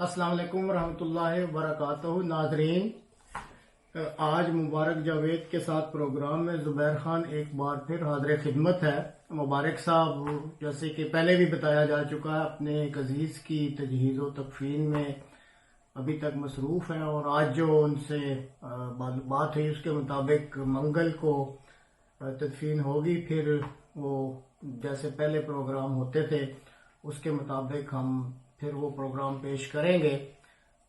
السلام علیکم ورحمۃ اللہ وبرکاتہ ناظرین، آج مبارک جاوید کے ساتھ پروگرام میں زبیر خان ایک بار پھر حاضر خدمت ہے۔ مبارک صاحب جیسے کہ پہلے بھی بتایا جا چکا ہے اپنے ایک عزیز کی تجہیز و تکفین میں ابھی تک مصروف ہیں، اور آج جو ان سے بات ہوئی اس کے مطابق منگل کو تدفین ہوگی، پھر وہ جیسے پہلے پروگرام ہوتے تھے اس کے مطابق ہم پھر وہ پروگرام پیش کریں گے۔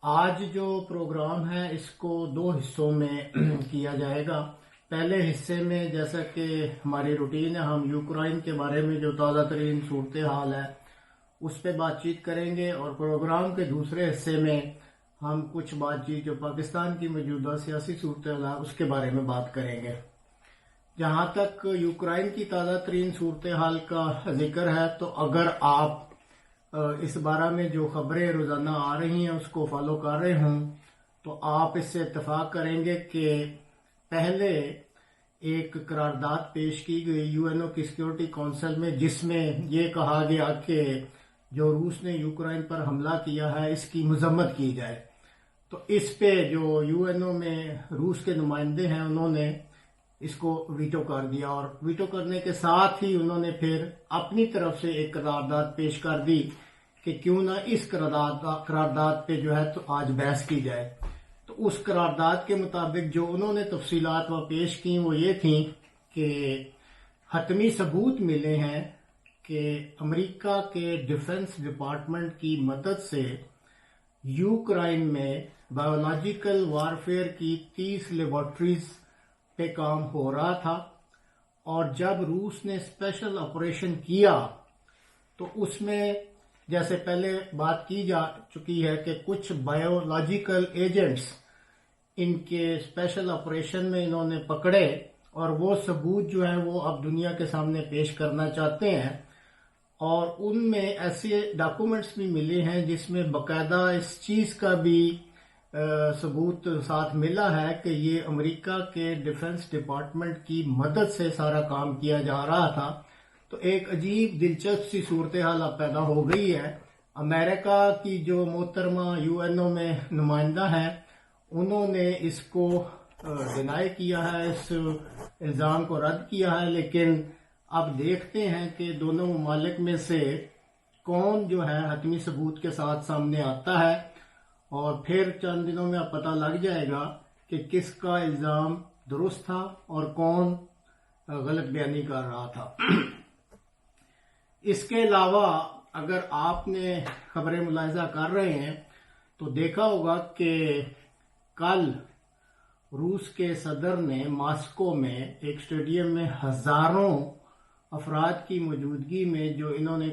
آج جو پروگرام ہے اس کو دو حصوں میں کیا جائے گا۔ پہلے حصے میں جیسا کہ ہماری روٹین ہے، ہم یوکرائن کے بارے میں جو تازہ ترین صورتحال ہے اس پہ بات چیت کریں گے، اور پروگرام کے دوسرے حصے میں ہم کچھ بات چیت جو پاکستان کی موجودہ سیاسی صورتحال ہے اس کے بارے میں بات کریں گے۔ جہاں تک یوکرائن کی تازہ ترین صورتحال کا ذکر ہے تو اگر آپ اس بارے میں جو خبریں روزانہ آ رہی ہیں اس کو فالو کر رہے ہوں تو آپ اس سے اتفاق کریں گے کہ پہلے ایک قرارداد پیش کی گئی یو این او کی سیکیورٹی کونسل میں، جس میں یہ کہا گیا کہ جو روس نے یوکرائن پر حملہ کیا ہے اس کی مذمت کی جائے۔ تو اس پہ جو یو این او میں روس کے نمائندے ہیں انہوں نے اس کو ویٹو کر دیا، اور ویٹو کرنے کے ساتھ ہی انہوں نے پھر اپنی طرف سے ایک قرارداد پیش کر دی کہ کیوں نہ اس قرارداد پہ جو ہے تو آج بحث کی جائے۔ تو اس قرارداد کے مطابق جو انہوں نے تفصیلات وہ پیش کی وہ یہ تھیں کہ حتمی ثبوت ملے ہیں کہ امریکہ کے ڈیفنس ڈپارٹمنٹ کی مدد سے یوکرائن میں بایولوجیکل وارفیئر کی 30 لیبارٹریز پہ کام ہو رہا تھا، اور جب روس نے اسپیشل آپریشن کیا تو اس میں جیسے پہلے بات کی جا چکی ہے کہ کچھ بایولوجیکل ایجنٹس ان کے اسپیشل آپریشن میں انہوں نے پکڑے، اور وہ ثبوت جو ہیں وہ اب دنیا کے سامنے پیش کرنا چاہتے ہیں، اور ان میں ایسے ڈاکومنٹس بھی ملے ہیں جس میں باقاعدہ اس چیز کا بھی ثبوت ساتھ ملا ہے کہ یہ امریکہ کے ڈیفنس ڈپارٹمنٹ کی مدد سے سارا کام کیا جا رہا تھا۔ تو ایک عجیب دلچسپ سی صورتحال اب پیدا ہو گئی ہے۔ امریکہ کی جو محترمہ یو این او میں نمائندہ ہیں انہوں نے اس کو ڈینائی کیا ہے، اس الزام کو رد کیا ہے، لیکن اب دیکھتے ہیں کہ دونوں ممالک میں سے کون جو ہے حتمی ثبوت کے ساتھ سامنے آتا ہے، اور پھر چند دنوں میں اب پتہ لگ جائے گا کہ کس کا الزام درست تھا اور کون غلط بیانی کر رہا تھا۔ اس کے علاوہ اگر آپ نے خبریں ملاحظہ کر رہے ہیں تو دیکھا ہوگا کہ کل روس کے صدر نے ماسکو میں ایک اسٹیڈیم میں ہزاروں افراد کی موجودگی میں جو انہوں نے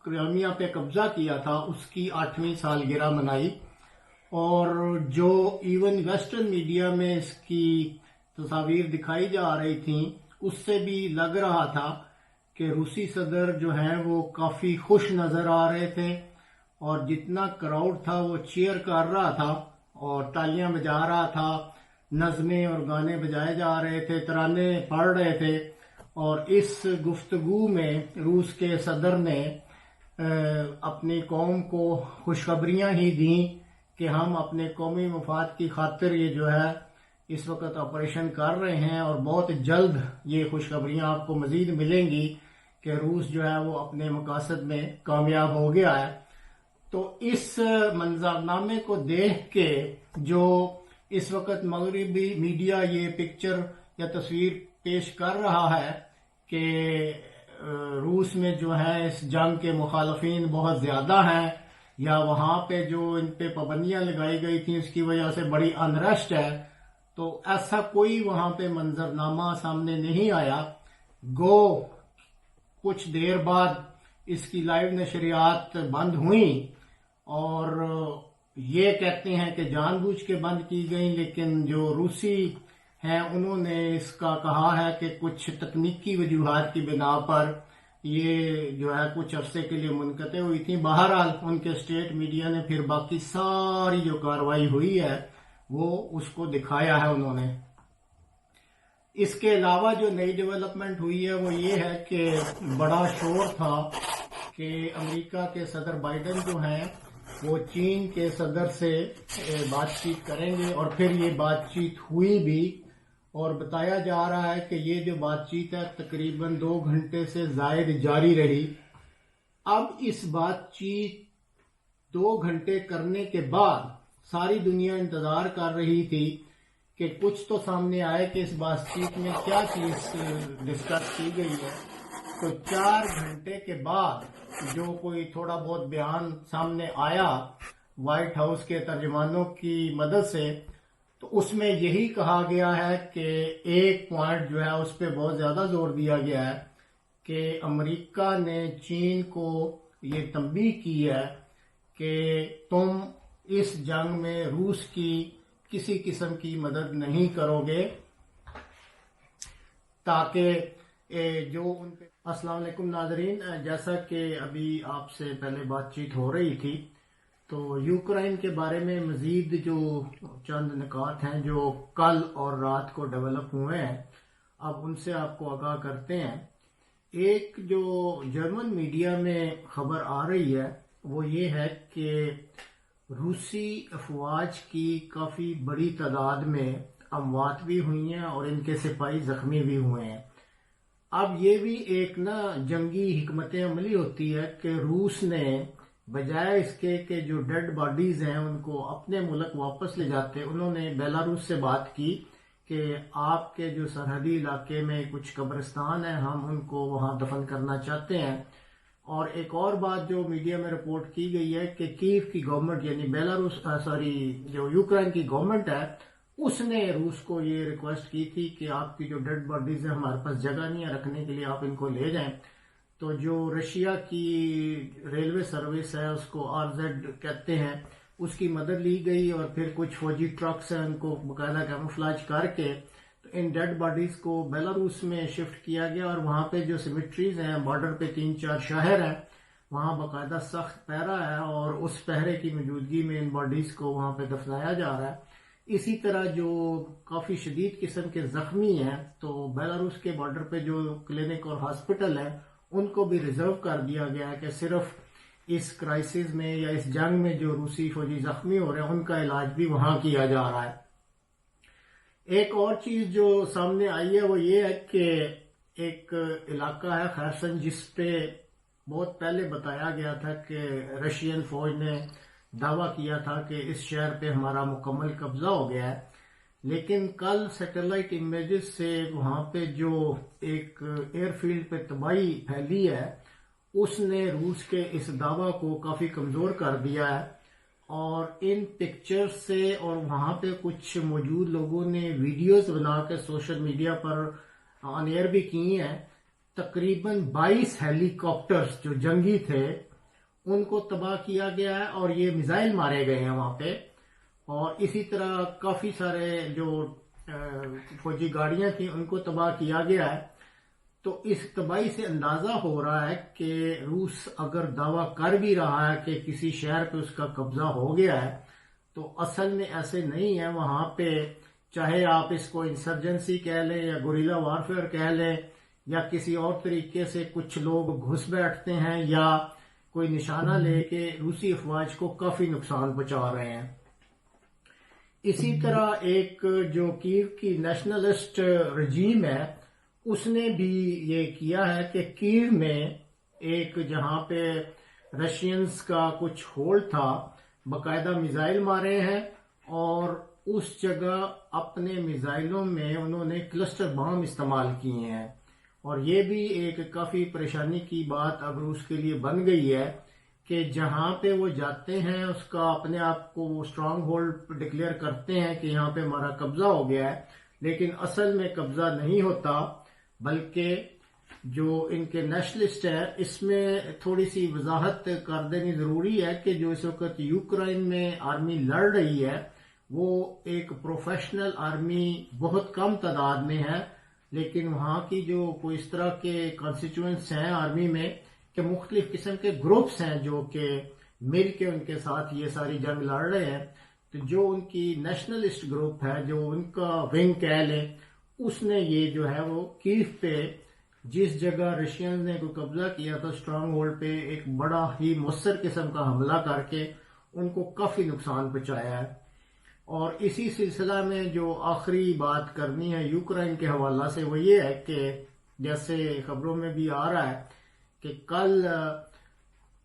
کرائمیا پہ قبضہ کیا تھا اس کی 8ویں سالگرہ منائی، اور جو ایون ویسٹرن میڈیا میں اس کی تصاویر دکھائی جا رہی تھیں اس سے بھی لگ رہا تھا کہ روسی صدر جو ہیں وہ کافی خوش نظر آ رہے تھے، اور جتنا کراؤڈ تھا وہ چیئر کر رہا تھا اور تالیاں بجا رہا تھا، نظمیں اور گانے بجائے جا رہے تھے، ترانے پڑھ رہے تھے، اور اس گفتگو میں روس کے صدر نے اپنی قوم کو خوشخبریاں ہی دیں کہ ہم اپنے قومی مفاد کی خاطر یہ جو ہے اس وقت آپریشن کر رہے ہیں، اور بہت جلد یہ خوشخبریاں آپ کو مزید ملیں گی کہ روس جو ہے وہ اپنے مقاصد میں کامیاب ہو گیا ہے۔ تو اس منظرنامے کو دیکھ کے جو اس وقت مغربی میڈیا یہ پکچر یا تصویر پیش کر رہا ہے کہ روس میں جو ہے اس جنگ کے مخالفین بہت زیادہ ہیں، یا وہاں پہ جو ان پہ پابندیاں لگائی گئی تھیں اس کی وجہ سے بڑی انریسٹ ہے، تو ایسا کوئی وہاں پہ منظرنامہ سامنے نہیں آیا۔ گو کچھ دیر بعد اس کی لائیو نشریات بند ہوئیں، اور یہ کہتے ہیں کہ جان بوجھ کے بند کی گئیں، لیکن جو روسی ہیں انہوں نے اس کا کہا ہے کہ کچھ تکنیکی وجوہات کی بنا پر یہ جو ہے کچھ عرصے کے لیے منقطع ہوئی تھی۔ بہرحال ان کے اسٹیٹ میڈیا نے پھر باقی ساری جو کارروائی ہوئی ہے وہ اس کو دکھایا ہے انہوں نے۔ اس کے علاوہ جو نئی ڈیولپمنٹ ہوئی ہے وہ یہ ہے کہ بڑا شور تھا کہ امریکہ کے صدر بائیڈن جو ہیں وہ چین کے صدر سے بات چیت کریں گے، اور پھر یہ بات چیت ہوئی بھی، اور بتایا جا رہا ہے کہ یہ جو بات چیت ہے تقریباً 2 گھنٹے سے زائد جاری رہی۔ اب اس بات چیت 2 گھنٹے کرنے کے بعد ساری دنیا انتظار کر رہی تھی کہ کچھ تو سامنے آئے کہ اس بات چیت میں کیا چیز ڈسکس کی گئی ہے۔ تو 4 گھنٹے کے بعد جو کوئی تھوڑا بہت بیان سامنے آیا وائٹ ہاؤس کے ترجمانوں کی مدد سے، تو اس میں یہی کہا گیا ہے کہ ایک پوائنٹ جو ہے اس پہ بہت زیادہ زور دیا گیا ہے کہ امریکہ نے چین کو یہ تنبیہ کی ہے کہ تم اس جنگ میں روس کی کسی قسم کی مدد نہیں کرو گے، تاکہ جو ان پہ... السلام علیکم ناظرین، جیسا کہ ابھی آپ سے پہلے بات چیت ہو رہی تھی تو یوکرائن کے بارے میں مزید جو چند نکات ہیں جو کل اور رات کو ڈیولپ ہوئے ہیں، اب ان سے آپ کو آگاہ کرتے ہیں۔ ایک جو جرمن میڈیا میں خبر آ رہی ہے وہ یہ ہے کہ روسی افواج کی کافی بڑی تعداد میں اموات بھی ہوئی ہیں اور ان کے سپاہی زخمی بھی ہوئے ہیں۔ اب یہ بھی ایک جنگی حکمت عملی ہوتی ہے کہ روس نے بجائے اس کے کہ جو ڈیڈ باڈیز ہیں ان کو اپنے ملک واپس لے جاتے، انہوں نے بیلاروس سے بات کی کہ آپ کے جو سرحدی علاقے میں کچھ قبرستان ہیں، ہم ان کو وہاں دفن کرنا چاہتے ہیں۔ اور ایک اور بات جو میڈیا میں رپورٹ کی گئی ہے کہ کیو کی گورنمنٹ یعنی جو یوکرائن کی گورنمنٹ ہے، اس نے روس کو یہ ریکویسٹ کی تھی کہ آپ کی جو ڈیڈ باڈیز ہیں ہمارے پاس جگہ نہیں ہے رکھنے کے لیے، آپ ان کو لے جائیں۔ تو جو رشیا کی ریلوے سروس ہے، اس کو RZ کہتے ہیں، اس کی مدد لی گئی اور پھر کچھ فوجی ٹرکس ہیں ان کو باقاعدہ کیموفلاج کر کے تو ان ڈیڈ باڈیز کو بیلاروس میں شفٹ کیا گیا، اور وہاں پہ جو سیمیٹریز ہیں بارڈر پہ 3-4 شہر ہیں، وہاں باقاعدہ سخت پہرا ہے اور اس پہرے کی موجودگی میں ان باڈیز کو وہاں پہ دفنایا جا رہا ہے۔ اسی طرح جو کافی شدید قسم کے زخمی ہیں تو بیلاروس کے بارڈر پہ جو کلینک اور ہاسپٹل ہیں ان کو بھی ریزرو کر دیا گیا ہے کہ صرف اس کرائسس میں یا اس جنگ میں جو روسی فوجی زخمی ہو رہے ہیں ان کا علاج بھی وہاں کیا جا رہا ہے۔ ایک اور چیز جو سامنے آئی ہے وہ یہ ہے کہ ایک علاقہ ہے خیرسن جس پہ بہت پہلے بتایا گیا تھا کہ رشین فوج نے دعویٰ کیا تھا کہ اس شہر پہ ہمارا مکمل قبضہ ہو گیا ہے، لیکن کل سیٹلائٹ امیجز سے وہاں پہ جو ایک ایئر فیلڈ پہ تباہی پھیلی ہے اس نے روس کے اس دعویٰ کو کافی کمزور کر دیا ہے، اور ان پکچر سے اور وہاں پہ کچھ موجود لوگوں نے ویڈیوز بنا کے سوشل میڈیا پر آن ایئر بھی کی ہیں، تقریباً 22 ہیلی کاپٹرز جو جنگی تھے ان کو تباہ کیا گیا ہے اور یہ میزائل مارے گئے ہیں وہاں پہ، اور اسی طرح کافی سارے جو فوجی گاڑیاں تھیں ان کو تباہ کیا گیا ہے۔ تو اس تباہی سے اندازہ ہو رہا ہے کہ روس اگر دعویٰ کر بھی رہا ہے کہ کسی شہر پہ اس کا قبضہ ہو گیا ہے تو اصل میں ایسے نہیں ہے۔ وہاں پہ چاہے آپ اس کو انسرجنسی کہہ لیں یا گوریلا وارفیئر کہہ لیں یا کسی اور طریقے سے کچھ لوگ گھس بیٹھتے ہیں یا کوئی نشانہ لے کے روسی افواج کو کافی نقصان پہنچا رہے ہیں۔ اسی طرح ایک جو کیو کی نیشنلسٹ رجیم ہے اس نے بھی یہ کیا ہے کہ کیو میں ایک جہاں پہ رشینز کا کچھ ہولڈ تھا باقاعدہ میزائل مارے ہیں، اور اس جگہ اپنے میزائلوں میں انہوں نے کلسٹر بام استعمال کیے ہیں، اور یہ بھی ایک کافی پریشانی کی بات اب روس کے لیے بن گئی ہے کہ جہاں پہ وہ جاتے ہیں اس کا اپنے آپ کو وہ اسٹرانگ ہولڈ ڈکلیئر کرتے ہیں کہ یہاں پہ ہمارا قبضہ ہو گیا ہے، لیکن اصل میں قبضہ نہیں ہوتا، بلکہ جو ان کے نیشنلسٹ ہے اس میں تھوڑی سی وضاحت کر دینی ضروری ہے کہ جو اس وقت یوکرائن میں آرمی لڑ رہی ہے وہ ایک پروفیشنل آرمی بہت کم تعداد میں ہے، لیکن وہاں کی جو کوئی اس طرح کے کانسٹیٹوئنٹس ہیں آرمی میں کہ مختلف قسم کے گروپس ہیں جو کہ مل کے ان کے ساتھ یہ ساری جنگ لڑ رہے ہیں۔ تو جو ان کی نیشنلسٹ گروپ ہے جو ان کا ونگ کہہ لیں، اس نے یہ جو ہے وہ کیف پہ جس جگہ رشینز نے کوئی قبضہ کیا تھا اسٹرانگ ہولڈ پہ ایک بڑا ہی مؤثر قسم کا حملہ کر کے ان کو کافی نقصان پہنچایا ہے۔ اور اسی سلسلہ میں جو آخری بات کرنی ہے یوکرائن کے حوالہ سے وہ یہ ہے کہ جیسے خبروں میں بھی آ رہا ہے کہ کل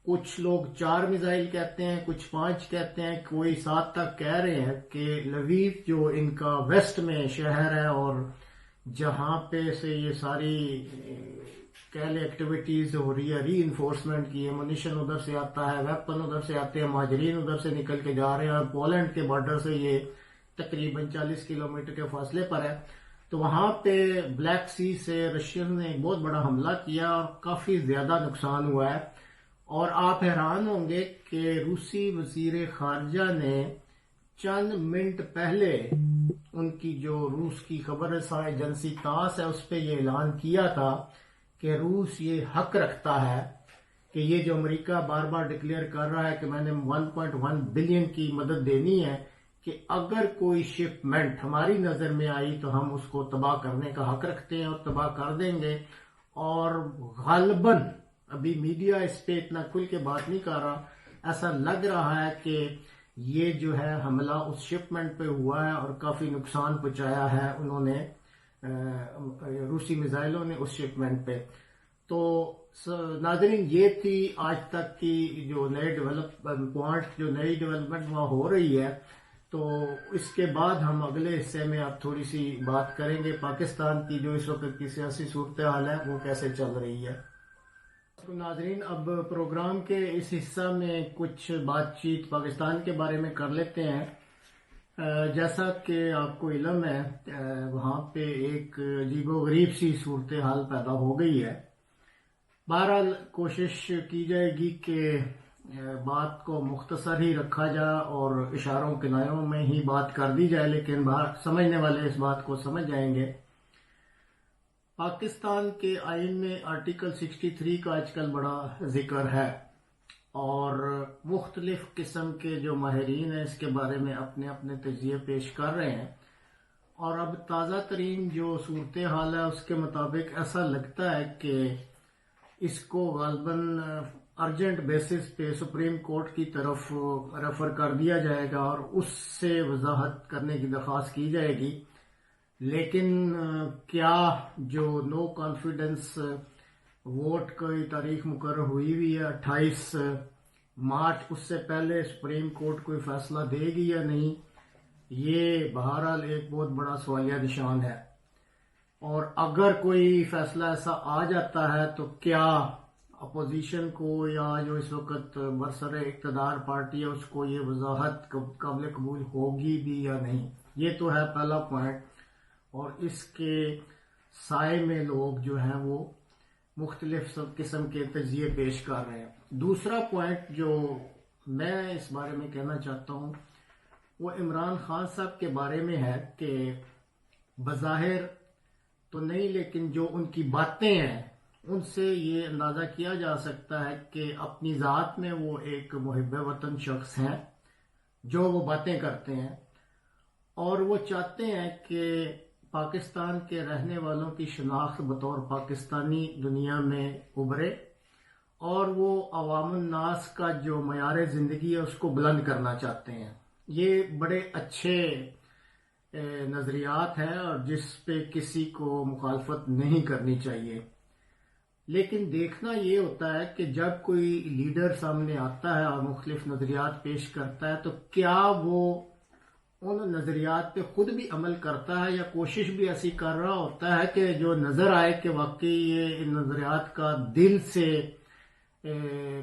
کچھ لوگ 4 میزائل کہتے ہیں، کچھ 5 کہتے ہیں، کوئی 7 تک کہہ رہے ہیں کہ لویو جو ان کا ویسٹ میں شہر ہے اور جہاں پہ سے یہ ساری کہہ لیں ایکٹیویٹیز ہو رہی ہے، ری انفورسمنٹ کی، امونیشن ادھر سے آتا ہے، ویپن ادھر سے آتے ہیں، مہاجرین ادھر سے نکل کے جا رہے ہیں، اور پولینڈ کے بارڈر سے یہ تقریباً 40 کلومیٹر کے فاصلے پر ہے، تو وہاں پہ بلیک سی سے رشین نے ایک بہت بڑا حملہ کیا اور کافی زیادہ نقصان ہوا ہے۔ اور آپ حیران ہوں گے کہ روسی وزیر خارجہ نے چند منٹ پہلے ان کی جو روس کی خبر رساں ایجنسی تاس ہے اس پہ یہ اعلان کیا تھا کہ روس یہ حق رکھتا ہے کہ یہ جو امریکہ بار بار ڈکلیئر کر رہا ہے کہ میں نے 1.1 بلین کی مدد دینی ہے، کہ اگر کوئی شپمنٹ ہماری نظر میں آئی تو ہم اس کو تباہ کرنے کا حق رکھتے ہیں اور تباہ کر دیں گے۔ اور غالباً ابھی میڈیا اس پہ اتنا کھل کے بات نہیں کر رہا، ایسا لگ رہا ہے کہ یہ جو ہے حملہ اس شپمنٹ پہ ہوا ہے اور کافی نقصان پہنچایا ہے انہوں نے روسی میزائلوں نے اس شپمنٹ پہ۔ تو ناظرین یہ تھی آج تک کی جو نئی ڈیولپمنٹ وہاں ہو رہی ہے۔ تو اس کے بعد ہم اگلے حصے میں اب تھوڑی سی بات کریں گے پاکستان کی جو اس وقت کی سیاسی صورتحال ہے وہ کیسے چل رہی ہے۔ ناظرین اب پروگرام کے اس حصہ میں کچھ بات چیت پاکستان کے بارے میں کر لیتے ہیں۔ جیسا کہ آپ کو علم ہے وہاں پہ ایک عجیب و غریب سی صورتحال پیدا ہو گئی ہے۔ بہرحال کوشش کی جائے گی کہ بات کو مختصر ہی رکھا جائے اور اشاروں کنایوں میں ہی بات کر دی جائے، لیکن سمجھنے والے اس بات کو سمجھ جائیں گے۔ پاکستان کے آئین میں آرٹیکل 63 کا آج کل بڑا ذکر ہے اور مختلف قسم کے جو ماہرین ہیں اس کے بارے میں اپنے اپنے تجزیے پیش کر رہے ہیں، اور اب تازہ ترین جو صورتحال ہے اس کے مطابق ایسا لگتا ہے کہ اس کو غالباً ارجنٹ بیسس پہ سپریم کورٹ کی طرف ریفر کر دیا جائے گا اور اس سے وضاحت کرنے کی درخواست کی جائے گی۔ لیکن کیا جو نو کانفیڈنس ووٹ کی تاریخ مقرر ہوئی ہے 28 مارچ، اس سے پہلے سپریم کورٹ کوئی فیصلہ دے گی یا نہیں، یہ بہرحال ایک بہت بڑا سوالیہ نشان ہے۔ اور اگر کوئی فیصلہ ایسا آ جاتا ہے تو کیا اپوزیشن کو یا جو اس وقت برسر اقتدار پارٹی ہے اس کو یہ وضاحت قابل قبول ہوگی بھی یا نہیں، یہ تو ہے پہلا پوائنٹ۔ اور اس کے سائے میں لوگ جو ہیں وہ مختلف قسم کے تجزیے پیش کر رہے ہیں۔ دوسرا پوائنٹ جو میں اس بارے میں کہنا چاہتا ہوں وہ عمران خان صاحب کے بارے میں ہے کہ بظاہر تو نہیں لیکن جو ان کی باتیں ہیں ان سے یہ اندازہ کیا جا سکتا ہے کہ اپنی ذات میں وہ ایک محب وطن شخص ہیں جو وہ باتیں کرتے ہیں، اور وہ چاہتے ہیں کہ پاکستان کے رہنے والوں کی شناخت بطور پاکستانی دنیا میں ابھرے، اور وہ عوام الناس کا جو معیار زندگی ہے اس کو بلند کرنا چاہتے ہیں۔ یہ بڑے اچھے نظریات ہیں اور جس پہ کسی کو مخالفت نہیں کرنی چاہیے، لیکن دیکھنا یہ ہوتا ہے کہ جب کوئی لیڈر سامنے آتا ہے اور مختلف نظریات پیش کرتا ہے تو کیا وہ ان نظریات پہ خود بھی عمل کرتا ہے یا کوشش بھی ایسی کر رہا ہوتا ہے کہ جو نظر آئے کہ واقعی یہ ان نظریات کا دل سے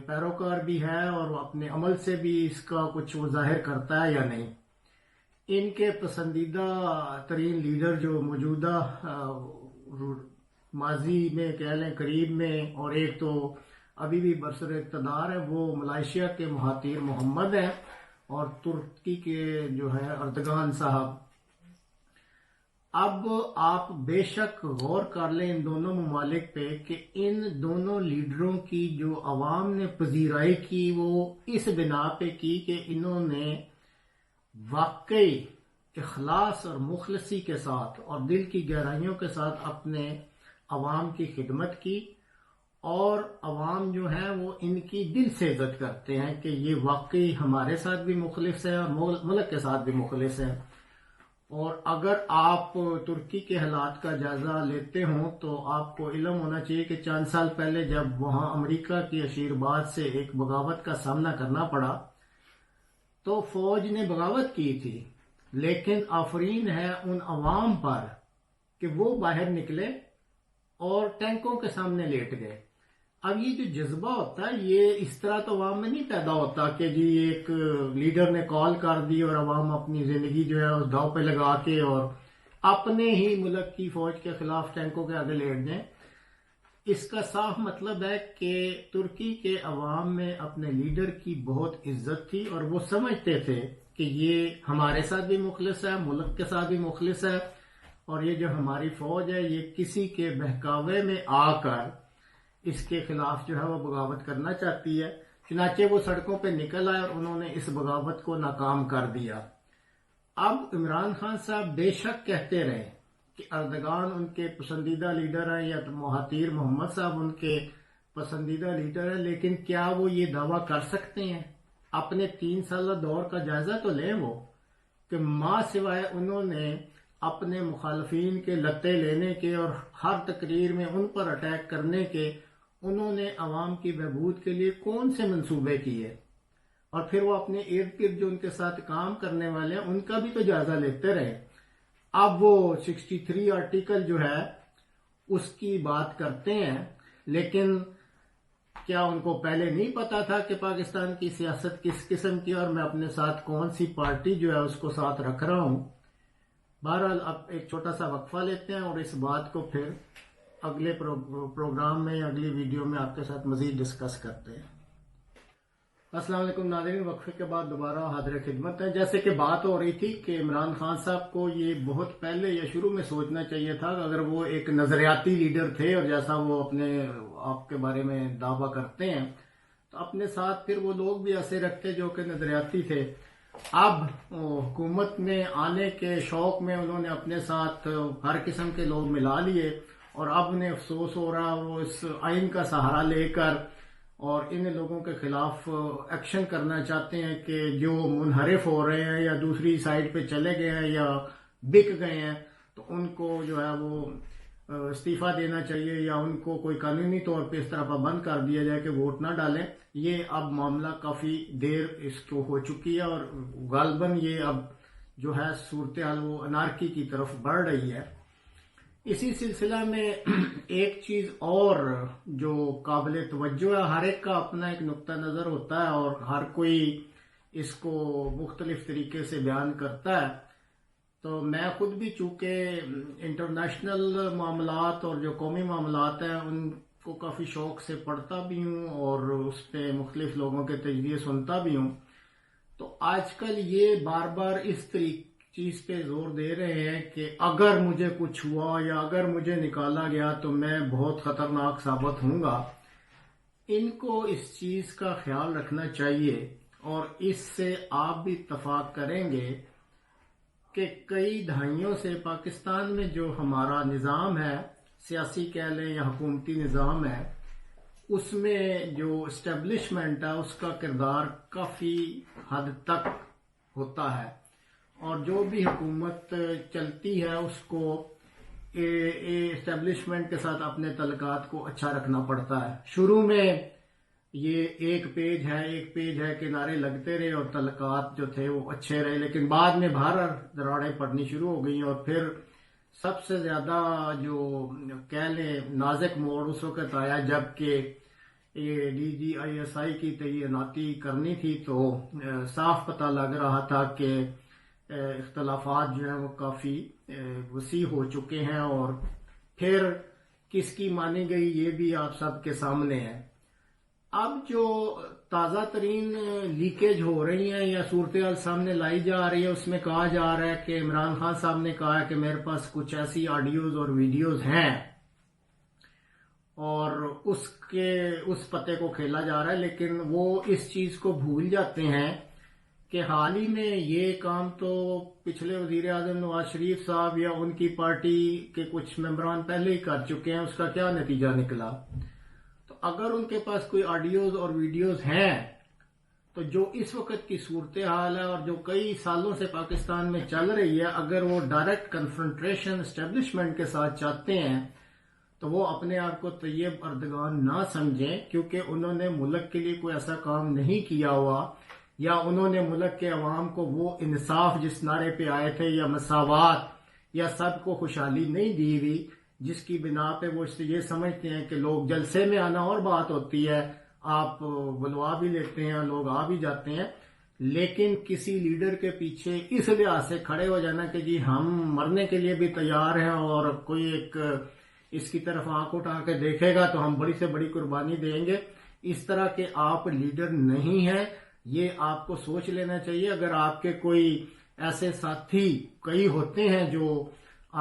پیروکار بھی ہے اور اپنے عمل سے بھی اس کا کچھ وہ ظاہر کرتا ہے یا نہیں۔ ان کے پسندیدہ ترین لیڈر جو موجودہ ماضی میں کہہ لیں قریب میں اور ایک تو ابھی بھی برسر اقتدار ہے وہ ملائیشیا کے مہاتیر محمد ہیں اور ترکی کے جو ہے اردگان صاحب۔ اب آپ بے شک غور کر لیں ان دونوں ممالک پہ کہ ان دونوں لیڈروں کی جو عوام نے پذیرائی کی وہ اس بنا پہ کی کہ انہوں نے واقعی اخلاص اور مخلصی کے ساتھ اور دل کی گہرائیوں کے ساتھ اپنے عوام کی خدمت کی اور عوام جو ہے وہ ان کی دل سے عزت کرتے ہیں کہ یہ واقعی ہمارے ساتھ بھی مخلص ہے اور ملک کے ساتھ بھی مخلص ہے۔ اور اگر آپ ترکی کے حالات کا جائزہ لیتے ہوں تو آپ کو علم ہونا چاہیے کہ چند سال پہلے جب وہاں امریکہ کی اشیرباد سے ایک بغاوت کا سامنا کرنا پڑا تو فوج نے بغاوت کی تھی، لیکن آفرین ہے ان عوام پر کہ وہ باہر نکلے اور ٹینکوں کے سامنے لیٹ گئے۔ اب یہ جو جذبہ ہوتا ہے یہ اس طرح تو عوام میں نہیں پیدا ہوتا کہ جی ایک لیڈر نے کال کر دی اور عوام اپنی زندگی جو ہے اس داؤ پہ لگا کے اور اپنے ہی ملک کی فوج کے خلاف ٹینکوں کے آگے لیٹ جائیں۔ اس کا صاف مطلب ہے کہ ترکی کے عوام میں اپنے لیڈر کی بہت عزت تھی اور وہ سمجھتے تھے کہ یہ ہمارے ساتھ بھی مخلص ہے، ملک کے ساتھ بھی مخلص ہے، اور یہ جو ہماری فوج ہے یہ کسی کے بہکاوے میں آ کر اس کے خلاف جو ہے وہ بغاوت کرنا چاہتی ہے۔ چنانچہ وہ سڑکوں پہ نکل آئے اور انہوں نے اس بغاوت کو ناکام کر دیا۔ اب عمران خان صاحب بے شک کہتے رہے کہ اردگان ان کے پسندیدہ لیڈر ہیں یا مہاتیر محمد صاحب ان کے پسندیدہ لیڈر ہیں، لیکن کیا وہ یہ دعویٰ کر سکتے ہیں؟ اپنے 3 سالہ دور کا جائزہ تو لیں وہ کہ ماں سوائے انہوں نے اپنے مخالفین کے لتے لینے کے اور ہر تقریر میں ان پر اٹیک کرنے کے انہوں نے عوام کی بہبود کے لیے کون سے منصوبے کیے، اور پھر وہ اپنے ارد گرد جو ان کے ساتھ کام کرنے والے ہیں ان کا بھی تو جائزہ لیتے رہے۔ اب وہ 63 آرٹیکل جو ہے اس کی بات کرتے ہیں، لیکن کیا ان کو پہلے نہیں پتا تھا کہ پاکستان کی سیاست کس قسم کی اور میں اپنے ساتھ کون سی پارٹی جو ہے اس کو ساتھ رکھ رہا ہوں؟ بہرحال اب ایک چھوٹا سا وقفہ لیتے ہیں اور اس بات کو پھر اگلے پروگرام میں اگلی ویڈیو میں آپ کے ساتھ مزید ڈسکس کرتے ہیں۔ السلام علیکم ناظرین، وقفے کے بعد دوبارہ حاضر خدمت ہے۔ جیسے کہ بات ہو رہی تھی کہ عمران خان صاحب کو یہ بہت پہلے یا شروع میں سوچنا چاہیے تھا کہ اگر وہ ایک نظریاتی لیڈر تھے اور جیسا وہ اپنے آپ کے بارے میں دعویٰ کرتے ہیں تو اپنے ساتھ پھر وہ لوگ بھی ایسے رکھتے جو کہ نظریاتی تھے۔ اب حکومت میں آنے کے شوق میں انہوں نے اپنے ساتھ ہر قسم کے لوگ ملا لیے اور اب انہیں افسوس ہو رہا وہ اس آئین کا سہارا لے کر اور ان لوگوں کے خلاف ایکشن کرنا چاہتے ہیں کہ جو منحرف ہو رہے ہیں یا دوسری سائڈ پہ چلے گئے ہیں یا بک گئے ہیں تو ان کو جو ہے وہ استعفیٰ دینا چاہیے یا ان کو کوئی قانونی طور پہ اس طرح پابند کر دیا جائے کہ ووٹ نہ ڈالیں۔ یہ اب معاملہ کافی دیر اس کو ہو چکی ہے اور غالباً یہ اب جو ہے صورتحال وہ انارکی کی طرف بڑھ رہی ہے۔ اسی سلسلہ میں ایک چیز اور جو قابل توجہ ہے، ہر ایک کا اپنا ایک نقطہ نظر ہوتا ہے اور ہر کوئی اس کو مختلف طریقے سے بیان کرتا ہے، تو میں خود بھی چونکہ انٹرنیشنل معاملات اور جو قومی معاملات ہیں ان کو کافی شوق سے پڑھتا بھی ہوں اور اس پہ مختلف لوگوں کے تجزیے سنتا بھی ہوں، تو آج کل یہ بار بار اس چیز پہ زور دے رہے ہیں کہ اگر مجھے کچھ ہوا یا اگر مجھے نکالا گیا تو میں بہت خطرناک ثابت ہوں گا۔ ان کو اس چیز کا خیال رکھنا چاہیے اور اس سے آپ بھی اتفاق کریں گے کہ کئی دہائیوں سے پاکستان میں جو ہمارا نظام ہے، سیاسی کہہ لیں یا حکومتی نظام ہے، اس میں جو اسٹیبلشمنٹ ہے اس کا کردار کافی حد تک ہوتا ہے اور جو بھی حکومت چلتی ہے اس کو اسٹیبلشمنٹ کے ساتھ اپنے تعلقات کو اچھا رکھنا پڑتا ہے۔ شروع میں یہ ایک پیج ہے کہ نعرے لگتے رہے اور تعلقات جو تھے وہ اچھے رہے، لیکن بعد میں باہر دراڑیں پڑنی شروع ہو گئیں اور پھر سب سے زیادہ جو کہہ لیں نازک موڑ اس وقت آیا جب کہ یہ DGISI کی تعیناتی کرنی تھی تو صاف پتہ لگ رہا تھا کہ اختلافات جو ہیں وہ کافی وسیع ہو چکے ہیں اور پھر کس کی مانی گئی یہ بھی آپ سب کے سامنے ہے۔ اب جو تازہ ترین لیکیج ہو رہی ہیں یا صورتحال سامنے لائی جا رہی ہے اس میں کہا جا رہا ہے کہ عمران خان صاحب نے کہا ہے کہ میرے پاس کچھ ایسی آڈیوز اور ویڈیوز ہیں اور اس پتے کو کھیلا جا رہا ہے، لیکن وہ اس چیز کو بھول جاتے ہیں کہ حال ہی میں یہ کام تو پچھلے وزیر اعظم نواز شریف صاحب یا ان کی پارٹی کے کچھ ممبران پہلے ہی کر چکے ہیں، اس کا کیا نتیجہ نکلا۔ تو اگر ان کے پاس کوئی آڈیوز اور ویڈیوز ہیں تو جو اس وقت کی صورتحال ہے اور جو کئی سالوں سے پاکستان میں چل رہی ہے، اگر وہ ڈائریکٹ کنفرنٹریشن اسٹیبلشمنٹ کے ساتھ چاہتے ہیں تو وہ اپنے آپ کو طیب اردگان نہ سمجھیں، کیونکہ انہوں نے ملک کے لیے کوئی ایسا کام نہیں کیا ہوا، یا انہوں نے ملک کے عوام کو وہ انصاف جس نعرے پہ آئے تھے یا مساوات یا سب کو خوشحالی نہیں دی ہوئی، جس کی بنا پہ وہ یہ سمجھتے ہیں کہ لوگ جلسے میں آنا اور بات ہوتی ہے، آپ بلوا بھی لیتے ہیں، لوگ آ بھی جاتے ہیں، لیکن کسی لیڈر کے پیچھے اس لحاظ سے کھڑے ہو جانا کہ جی ہم مرنے کے لیے بھی تیار ہیں اور کوئی ایک اس کی طرف آنکھ اٹھا کے دیکھے گا تو ہم بڑی سے بڑی قربانی دیں گے، اس طرح کے آپ لیڈر نہیں ہیں، یہ آپ کو سوچ لینا چاہیے۔ اگر آپ کے کوئی ایسے ساتھی کئی ہوتے ہیں جو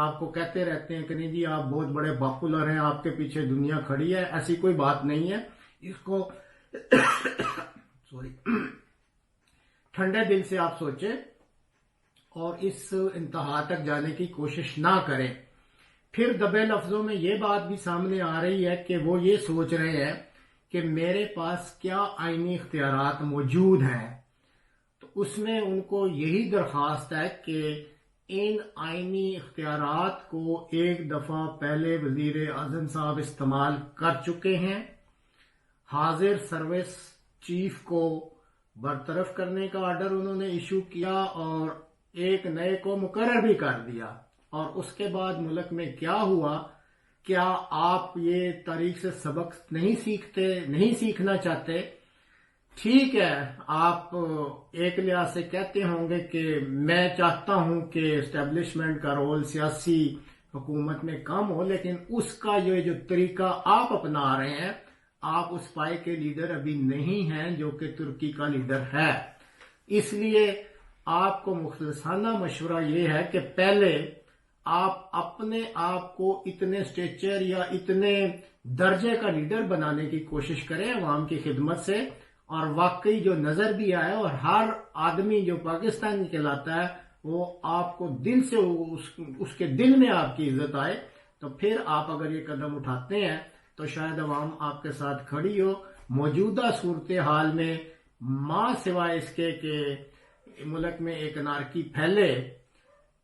آپ کو کہتے رہتے ہیں کہ نہیں جی آپ بہت بڑے پاپولر ہیں، آپ کے پیچھے دنیا کھڑی ہے، ایسی کوئی بات نہیں ہے، اس کو سوری ٹھنڈے دل سے آپ سوچیں اور اس انتہا تک جانے کی کوشش نہ کریں۔ پھر دبے لفظوں میں یہ بات بھی سامنے آ رہی ہے کہ وہ یہ سوچ رہے ہیں کہ میرے پاس کیا آئینی اختیارات موجود ہیں، تو اس میں ان کو یہی درخواست ہے کہ ان آئینی اختیارات کو ایک دفعہ پہلے وزیر اعظم صاحب استعمال کر چکے ہیں، حاضر سروس چیف کو برطرف کرنے کا آرڈر انہوں نے ایشو کیا اور ایک نئے کو مقرر بھی کر دیا، اور اس کے بعد ملک میں کیا ہوا؟ کیا آپ یہ تاریخ سے سبق نہیں سیکھنا چاہتے؟ ٹھیک ہے، آپ ایک لحاظ سے کہتے ہوں گے کہ میں چاہتا ہوں کہ اسٹیبلشمنٹ کا رول سیاسی حکومت میں کم ہو، لیکن اس کا یہ جو طریقہ آپ اپنا رہے ہیں، آپ اس پائے کے لیڈر ابھی نہیں ہیں جو کہ ترکی کا لیڈر ہے۔ اس لیے آپ کو مخلصانہ مشورہ یہ ہے کہ پہلے آپ اپنے آپ کو اتنے سٹیچر یا اتنے درجے کا لیڈر بنانے کی کوشش کریں عوام کی خدمت سے، اور واقعی جو نظر بھی آئے اور ہر آدمی جو پاکستانی کہلاتا ہے وہ آپ کو دل سے اس کے دل میں آپ کی عزت آئے، تو پھر آپ اگر یہ قدم اٹھاتے ہیں تو شاید عوام آپ کے ساتھ کھڑی ہو۔ موجودہ صورتحال میں ماں سوائے اس کے کہ ملک میں ایک انارکی پھیلے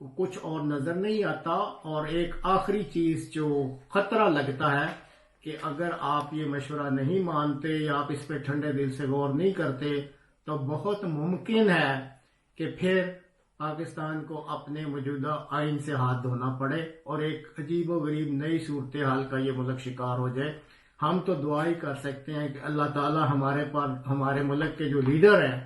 کچھ اور نظر نہیں آتا۔ اور ایک آخری چیز جو خطرہ لگتا ہے کہ اگر آپ یہ مشورہ نہیں مانتے یا آپ اس پہ ٹھنڈے دل سے غور نہیں کرتے تو بہت ممکن ہے کہ پھر پاکستان کو اپنے موجودہ آئین سے ہاتھ دھونا پڑے اور ایک عجیب و غریب نئی صورتحال کا یہ ملک شکار ہو جائے۔ ہم تو دعا ہی کر سکتے ہیں کہ اللہ تعالی ہمارے ملک کے جو لیڈر ہیں